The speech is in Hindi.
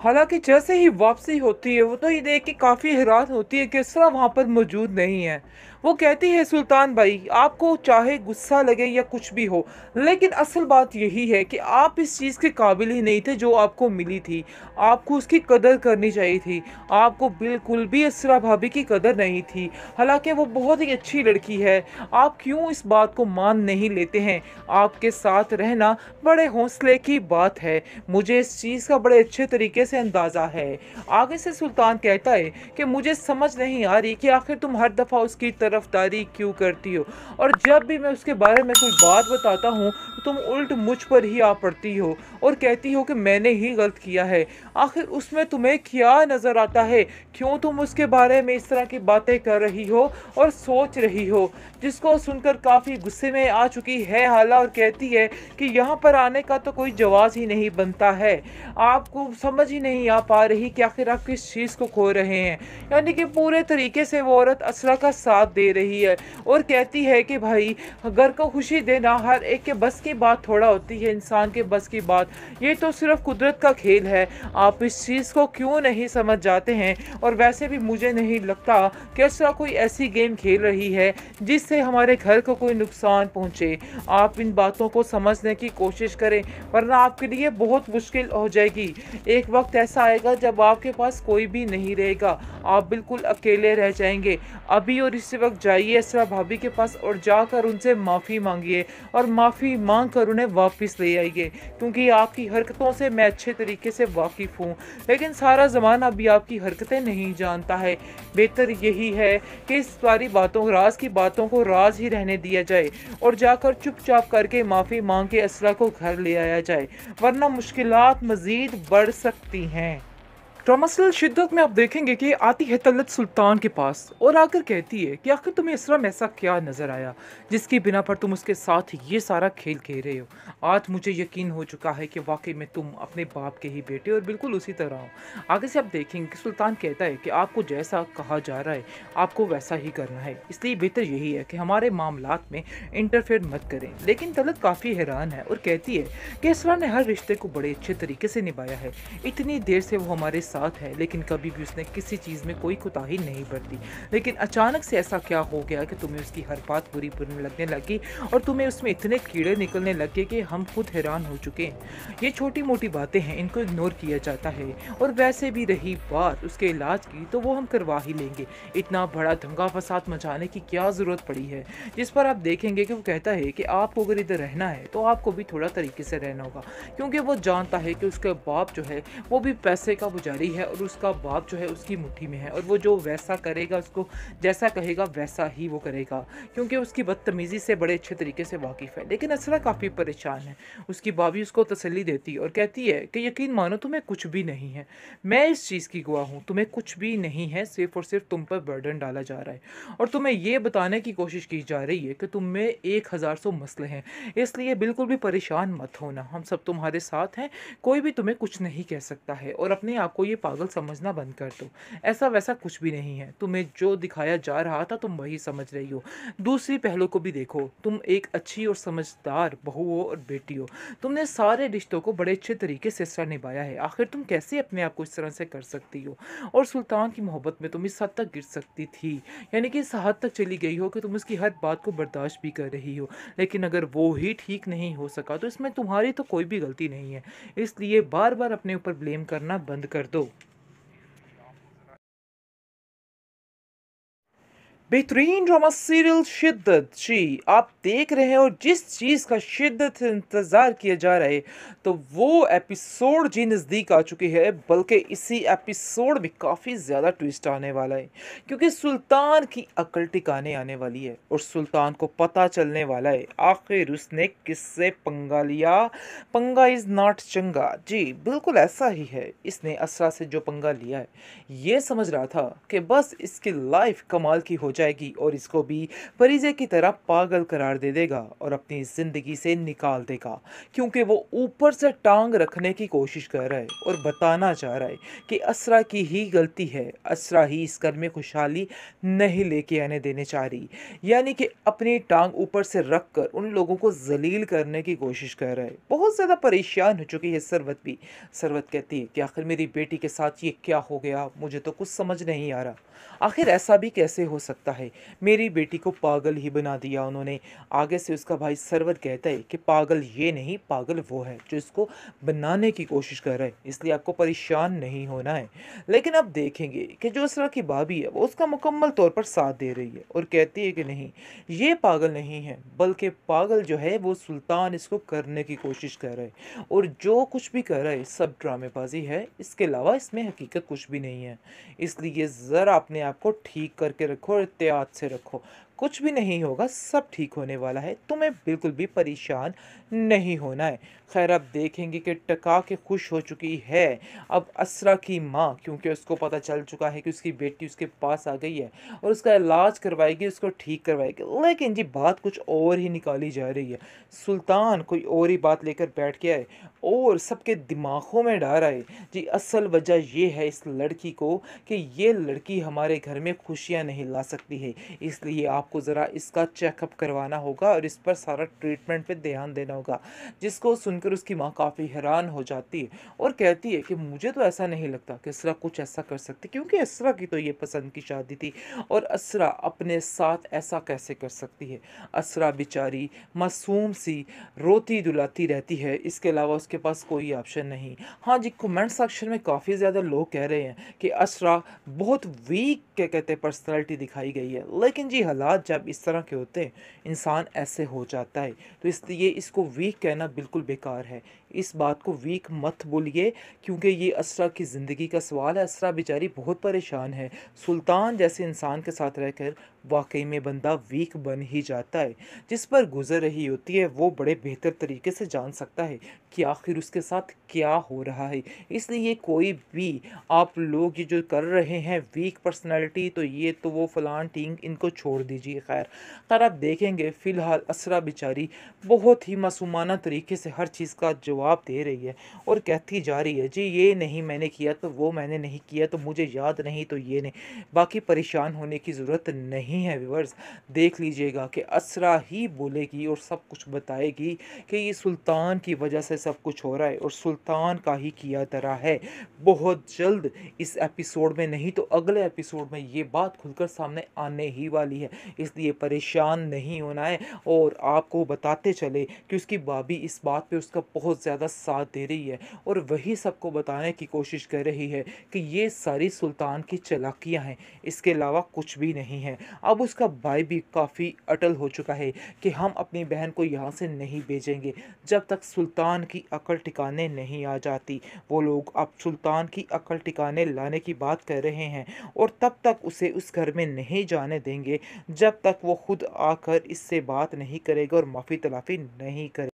हालाँकि जैसे ही वापसी होती है, वो तो ये देख के काफ़ी हैरान होती है कि इसरा वहाँ पर मौजूद नहीं है। वो कहती है, सुल्तान भाई, आपको चाहे गुस्सा लगे या कुछ भी हो, लेकिन असल बात यही है कि आप इस चीज़ के काबिल ही नहीं थे जो आपको मिली थी। आपको उसकी कदर करनी चाहिए थी। आपको बिल्कुल भी इसरा भाभी की कदर नहीं थी। हालाँकि वो बहुत ही अच्छी लड़की है। आप क्यों इस बात को मान नहीं लेते हैं? आपके साथ रहना बड़े हौसले की बात है। मुझे इस चीज़ का बड़े अच्छे तरीके से अंदाज़ा है। आगे से सुल्तान कहता है कि मुझे समझ नहीं आ रही कि आखिर तुम हर दफ़ा उसकी तरफदारी क्यों करती हो, और जब भी मैं उसके बारे में कोई बात बताता हूँ तो तुम उल्ट मुझ पर ही आ पड़ती हो और कहती हो कि मैंने ही गलत किया है। आखिर उसमें तुम्हें क्या नज़र आता है? क्यों तुम उसके बारे में इस तरह की बातें कर रही हो और सोच रही हो? जिसको सुनकर काफ़ी गुस्से में आ चुकी है हाला, और कहती है कि यहाँ पर आने का तो कोई जवाज़ ही नहीं बनता है। आपको समझ ही नहीं आ पा रही कि आखिर आप किस चीज़ को खो रहे हैं। यानी कि पूरे तरीके से वो औरत असरा का साथ दे रही है और कहती है कि भाई, घर को खुशी देना हर एक के बस की बात थोड़ा होती है, इंसान के बस की बात। ये तो सिर्फ कुदरत का खेल है। आप इस चीज़ को क्यों नहीं समझ जाते हैं? और वैसे भी मुझे नहीं लगता कि असरा कोई ऐसी गेम खेल रही है जिससे हमारे घर को कोई नुकसान पहुंचे। आप इन बातों को समझने की कोशिश करें, वरना आपके लिए बहुत मुश्किल हो जाएगी। एक वक्त ऐसा आएगा जब आपके पास कोई भी नहीं रहेगा, आप बिल्कुल अकेले रह जाएंगे। अभी और इसी वक्त जाइए असरा भाभी के पास और जाकर उनसे माफ़ी मांगिए और माफ़ी मांग कर उन्हें वापस ले आइए, क्योंकि आपकी हरकतों से मैं अच्छे तरीके से वाकिफ़ हूँ, लेकिन सारा ज़माना अभी आपकी हरकतें नहीं जानता है। बेहतर यही है कि इस सारी बातों, राज की बातों को राज ही रहने दिया जाए और जाकर चुपचाप करके माफ़ी मांग के असरा को घर ले आया जाए, वरना मुश्किलात मज़ीद बढ़ सकती हैं। ड्रामासल शिद्दत में आप देखेंगे कि आती है तलत सुल्तान के पास और आकर कहती है कि आखिर तुम्हें इसरा में ऐसा क्या नज़र आया जिसकी बिना पर तुम उसके साथ ये सारा खेल खेल रहे हो। आज मुझे यकीन हो चुका है कि वाकई में तुम अपने बाप के ही बेटे और बिल्कुल उसी तरह हो। आगे से आप देखेंगे कि सुल्तान कहता है कि आपको जैसा कहा जा रहा है आपको वैसा ही करना है, इसलिए बेहतर यही है कि हमारे मामलात में इंटरफेयर मत करें। लेकिन तलत काफ़ी हैरान है और कहती है कि इसरा ने हर रिश्ते को बड़े अच्छे तरीके से निभाया है। इतनी देर से वो हमारे साथ है, लेकिन कभी भी उसने किसी चीज़ में कोई कोताही नहीं बरती। लेकिन अचानक से ऐसा क्या हो गया कि तुम्हें उसकी हर बात बुरी बुरी लगने लगी और तुम्हें उसमें इतने कीड़े निकलने लगे कि हम खुद हैरान हो चुके हैं। ये छोटी मोटी बातें हैं, इनको इग्नोर किया जाता है। और वैसे भी रही बात उसके इलाज की, तो वो हम करवा ही लेंगे। इतना बड़ा दंगा फसाद मचाने की क्या ज़रूरत पड़ी है? जिस पर आप देखेंगे कि वो कहता है कि आपको अगर इधर रहना है तो आपको भी थोड़ा तरीके से रहना होगा, क्योंकि वो जानता है कि उसका बाप जो है वो भी पैसे का पुजारी है और उसका बाप जो है उसकी मुट्ठी में है, और वो जो वैसा करेगा, उसको जैसा कहेगा वैसा ही वो करेगा, क्योंकि उसकी बदतमीज़ी से बड़े अच्छे तरीके से वाकिफ़ है। लेकिन असरा काफ़ी परेशान है। उसकी भाभी उसको तसल्ली देती और कहती है कि यकीन मानो तुम्हें कुछ भी नहीं है, मैं इस चीज़ की गवाह हूँ, तुम्हें कुछ भी नहीं है, सिर्फ और सिर्फ तुम पर बर्डन डाला जा रहा है और तुम्हें ये बताने की कोशिश की जा रही है कि तुम में 1000 मसले हैं, इसलिए बिल्कुल भी परेशान मत होना, हम सब तुम्हारे साथ हैं, कोई भी तुम्हें कुछ नहीं कह सकता है। और अपने आप को ये पागल समझना बंद कर दो, ऐसा वैसा कुछ भी नहीं है, तुम्हें जो दिखाया जा रहा था तुम वही समझ रही हो। दूसरी पहलू को भी देखो, तुम एक अच्छी और समझदार बहू हो और बेटी हो, तुमने सारे रिश्तों को बड़े अच्छे तरीके से सर निभाया है, आखिर तुम कैसे अपने आप को इस तरह से कर सकती हो? और सुल्तान की मोहब्बत में तुम इस हद तक गिर सकती थी, यानी कि इस हद तक चली गई हो कि तुम उसकी हर बात को बर्दाश्त भी कर रही हो। लेकिन अगर वो ही ठीक नहीं हो सका तो इसमें तुम्हारी तो कोई भी गलती नहीं है, इसलिए बार बार अपने ऊपर ब्लेम करना बंद कर दो। बेहतरीन ड्रामा सीरियल शिद्दत जी आप देख रहे हैं, और जिस चीज़ का शिद्दत से इंतज़ार किया जा रहा है तो वो एपिसोड जी नज़दीक आ चुकी है, बल्कि इसी एपिसोड में काफ़ी ज़्यादा ट्विस्ट आने वाला है, क्योंकि सुल्तान की अकल टिकाने आने वाली है और सुल्तान को पता चलने वाला है आखिर उसने किससे पंगा लिया। पंगा इज़ नॉट चंगा, जी बिल्कुल ऐसा ही है। इसने असरा से जो पंगा लिया है, ये समझ रहा था कि बस इसकी लाइफ कमाल की हो जाएगी और इसको भी फरीजे की तरह पागल करार दे देगा और अपनी ज़िंदगी से निकाल देगा, क्योंकि वो ऊपर से टांग रखने की कोशिश कर रहा है और बताना चाह रहा है कि असरा की ही गलती है, असरा ही इस घर में खुशहाली नहीं लेके आने देने चाह रही। यानी कि अपनी टांग ऊपर से रख कर उन लोगों को जलील करने की कोशिश कर रहा है। बहुत ज़्यादा परेशान हो चुकी है सरवत भी। सरवत कहती है कि आखिर मेरी बेटी के साथ ये क्या हो गया, मुझे तो कुछ समझ नहीं आ रहा। आखिर ऐसा भी कैसे हो सकता है, मेरी बेटी को पागल ही बना दिया उन्होंने। आगे से उसका भाई सरवत कहता है कि पागल ये नहीं, पागल वो है जो इसको बनाने की कोशिश कर रहा है, इसलिए आपको परेशान नहीं होना है। लेकिन अब देखेंगे कि जो असरा की भाभी है वो उसका मुकम्मल तौर पर साथ दे रही है और कहती है कि नहीं, ये पागल नहीं है, बल्कि पागल जो है वो सुल्तान इसको करने की कोशिश कर रहा है और जो कुछ भी कर रहा है सब ड्रामेबाजी है, इसके अलावा इसमें हकीकत कुछ भी नहीं है। इसलिए ज़रा अपने आप को ठीक करके रखो और एहतियात से रखो, कुछ भी नहीं होगा, सब ठीक होने वाला है, तुम्हें बिल्कुल भी परेशान नहीं होना है। खैर अब देखेंगे कि टका के खुश हो चुकी है अब असरा की माँ, क्योंकि उसको पता चल चुका है कि उसकी बेटी उसके पास आ गई है और उसका इलाज करवाएगी, उसको ठीक करवाएगी। लेकिन जी बात कुछ और ही निकाली जा रही है, सुल्तान कोई और ही बात लेकर बैठ गया है और सबके दिमागों में डाल रहा है। जी असल वजह ये है इस लड़की को कि ये लड़की हमारे घर में खुशियाँ नहीं ला सकती है, इसलिए आपको ज़रा इसका चेकअप करवाना होगा और इस पर सारा ट्रीटमेंट पे ध्यान देना होगा। जिसको सुनकर उसकी माँ काफ़ी हैरान हो जाती है और कहती है कि मुझे तो ऐसा नहीं लगता कि असरा कुछ ऐसा कर सकती, क्योंकि असरा की तो ये पसंद की शादी थी और असरा अपने साथ ऐसा कैसे कर सकती है। असरा बेचारी मासूम सी रोती दुलाती रहती है, इसके अलावा उसके पास कोई ऑप्शन नहीं। हाँ जी, कमेंट सेक्शन में काफ़ी ज़्यादा लोग कह रहे हैं कि असरा बहुत वीक क्या कहते हैं पर्सनैलिटी दिखाई गई है, लेकिन जी हालात जब इस तरह के होते हैं इंसान ऐसे हो जाता है, तो इसलिए इसको वीक कहना बिल्कुल बेकार है। इस बात को वीक मत बोलिए, क्योंकि ये असरा की ज़िंदगी का सवाल है। असरा बेचारी बहुत परेशान है, सुल्तान जैसे इंसान के साथ रहकर वाकई में बंदा वीक बन ही जाता है। जिस पर गुजर रही होती है वो बड़े बेहतर तरीके से जान सकता है कि आखिर उसके साथ क्या हो रहा है। इसलिए कोई भी आप लोग ये जो कर रहे हैं वीक पर्सनैलिटी, तो ये तो वो फलान टींग, इनको छोड़ दीजिए। खैर आप देखेंगे फ़िलहाल असरा बेचारी बहुत ही मासूमाना तरीके से हर चीज़ का जवाब दे रही है और कहती जा रही है जी ये नहीं मैंने किया, तो वो मैंने नहीं किया, तो मुझे याद नहीं, तो ये नहीं। बाकी परेशान होने की ज़रूरत नहीं है व्यूअर्स, देख लीजिएगा कि असरा ही बोलेगी और सब कुछ बताएगी कि ये सुल्तान की वजह से सब कुछ हो रहा है और सुल्तान का ही किया धरा है। बहुत जल्द इस एपिसोड में नहीं तो अगले एपिसोड में ये बात खुलकर सामने आने ही वाली है, इसलिए परेशान नहीं होना है। और आपको बताते चले कि उसकी भाभी इस बात पे उसका बहुत ज़्यादा साथ दे रही है और वही सबको बताने की कोशिश कर रही है कि ये सारी सुल्तान की चालाकियाँ हैं, इसके अलावा कुछ भी नहीं है। अब उसका भाई भी काफ़ी अटल हो चुका है कि हम अपनी बहन को यहाँ से नहीं भेजेंगे जब तक सुल्तान की अकल ठिकाने नहीं आ जाती। वो लोग अब सुल्तान की अकल ठिकाने लाने की बात कर रहे हैं और तब तक उसे उस घर में नहीं जाने देंगे जब तक वो खुद आकर इससे बात नहीं करेगा और माफ़ी तलाफ़ी नहीं करेगा।